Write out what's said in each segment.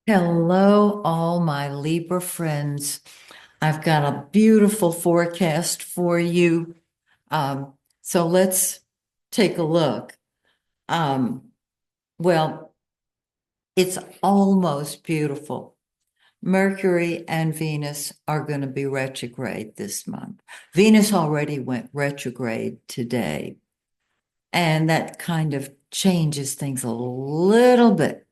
Hello, all my Libra friends. I've got a beautiful forecast for you. So let's take a look. Um, well, it's almost beautiful. Mercury and Venus are going to be retrograde this month. Venus already went retrograde today. And that kind of changes things a little bit,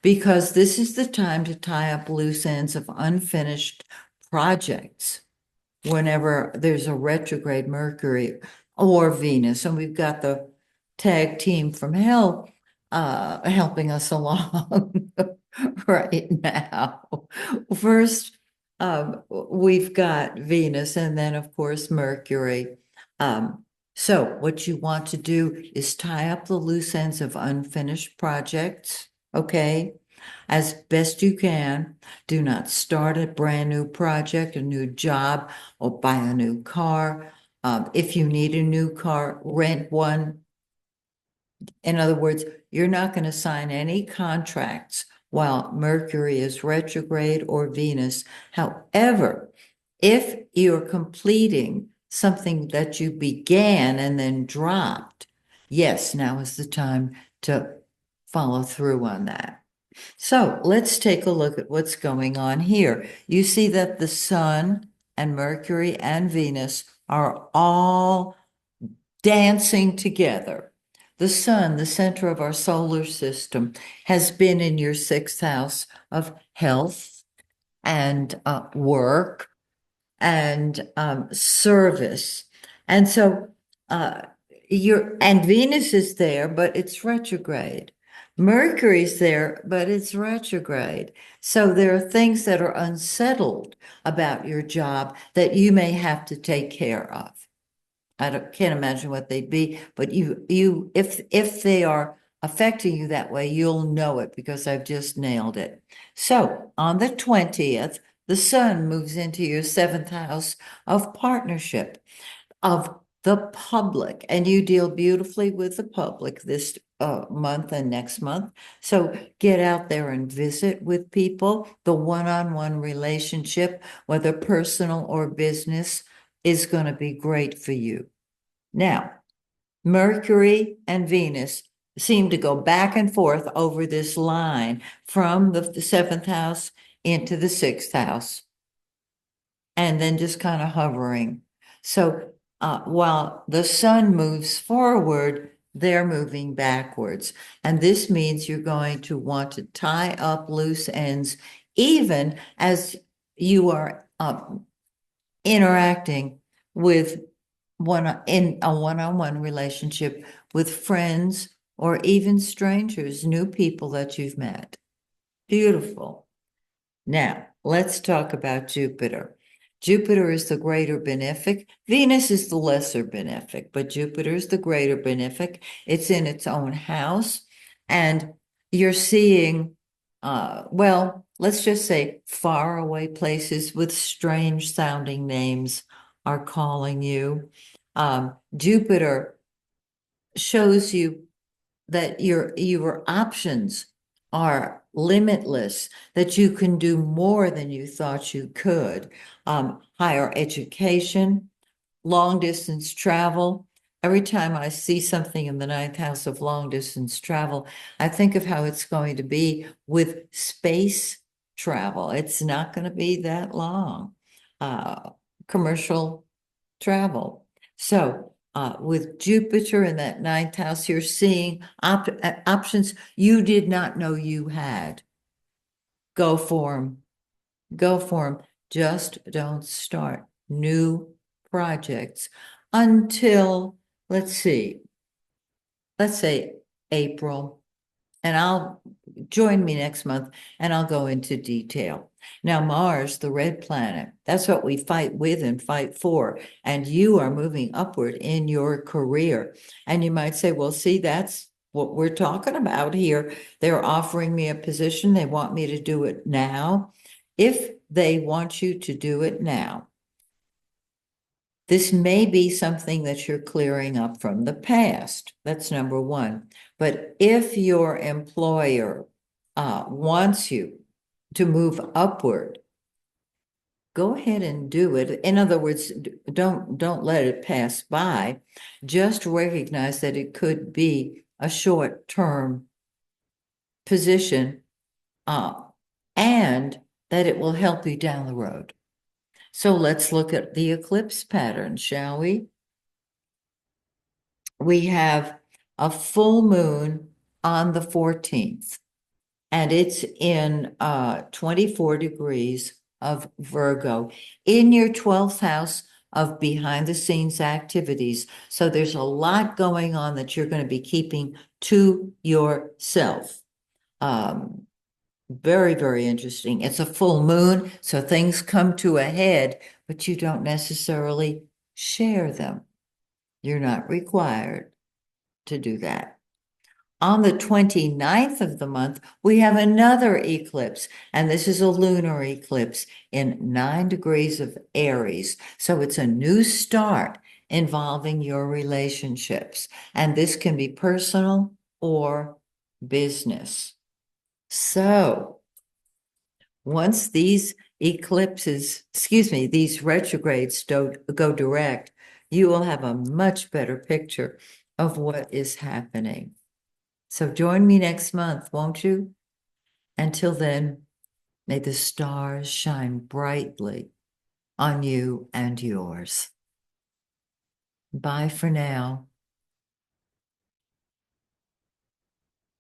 because this is the time to tie up loose ends of unfinished projects whenever there's a retrograde Mercury or Venus. And we've got the tag team from hell helping us along right now. First, we've got Venus and then, of course, Mercury. So what you want to do is tie up the loose ends of unfinished projects, okay, as best you can. Do not start a brand new project, a new job, or buy a new car. If you need a new car, rent one. In other words, you're not going to sign any contracts while Mercury is retrograde or Venus. However, if you're completing something that you began and then dropped, yes, now is the time to follow through on that. So let's take a look at what's going on here. You see that the Sun and Mercury and Venus are all dancing together. The Sun, the center of our solar system, has been in your sixth house of health and work and service. And so and Venus is there, but it's retrograde. Mercury's there, but it's retrograde. So there are things that are unsettled about your job that you may have to take care of. Can't imagine what they'd be, but if they are affecting you that way, you'll know it because I've just nailed it. So on the 20th, the Sun moves into your seventh house of partnership, of the public, and you deal beautifully with the public this month and next month. So get out there and visit with people. The one-on-one relationship, whether personal or business, is going to be great for you. Now, Mercury and Venus seem to go back and forth over this line from the seventh house into the sixth house, and then just kind of hovering. So while the Sun moves forward, they're moving backwards. And this means you're going to want to tie up loose ends, even as you are interacting with in a one-on-one relationship with friends or even strangers, new people that you've met. Beautiful. Now, let's talk about Jupiter. Jupiter is the greater benefic. Venus is the lesser benefic, but Jupiter is the greater benefic. It's in its own house. And you're seeing, well, let's just say far away places with strange sounding names are calling you. Jupiter shows you that your options are limitless, that you can do more than you thought you could. Higher education, long distance travel. Every time I see something in the ninth house of long distance travel, I think of how it's going to be with space travel. It's not going to be that long. Commercial travel. So with Jupiter in that ninth house, you're seeing options you did not know you had. Go for them. Go for them. Just don't start new projects until, let's see, let's say April, and I'll join me next month and I'll go into detail. Now, Mars, the red planet, that's what we fight with and fight for. And you are moving upward in your career. And you might say, well, see, that's what we're talking about here. They're offering me a position. They want me to do it now. If they want you to do it now, this may be something that you're clearing up from the past. That's number one. But if your employer wants you to move upward, go ahead and do it. In other words, don't let it pass by. Just recognize that it could be a short-term position, uh, and that it will help you down the road. So let's look at the eclipse pattern, shall we? We have a full moon on the 14th, and it's in 24 degrees of Virgo in your 12th house of behind the scenes activities. So there's a lot going on that you're going to be keeping to yourself. Very, very interesting. It's a full moon, so things come to a head, but you don't necessarily share them. You're not required to do that. On the 29th of the month, we have another eclipse, and this is a lunar eclipse in 9 degrees of Aries. So it's a new start involving your relationships, and this can be personal or business. So once these these retrogrades go direct, you will have a much better picture of what is happening. So join me next month, won't you? Until then, may the stars shine brightly on you and yours. Bye for now.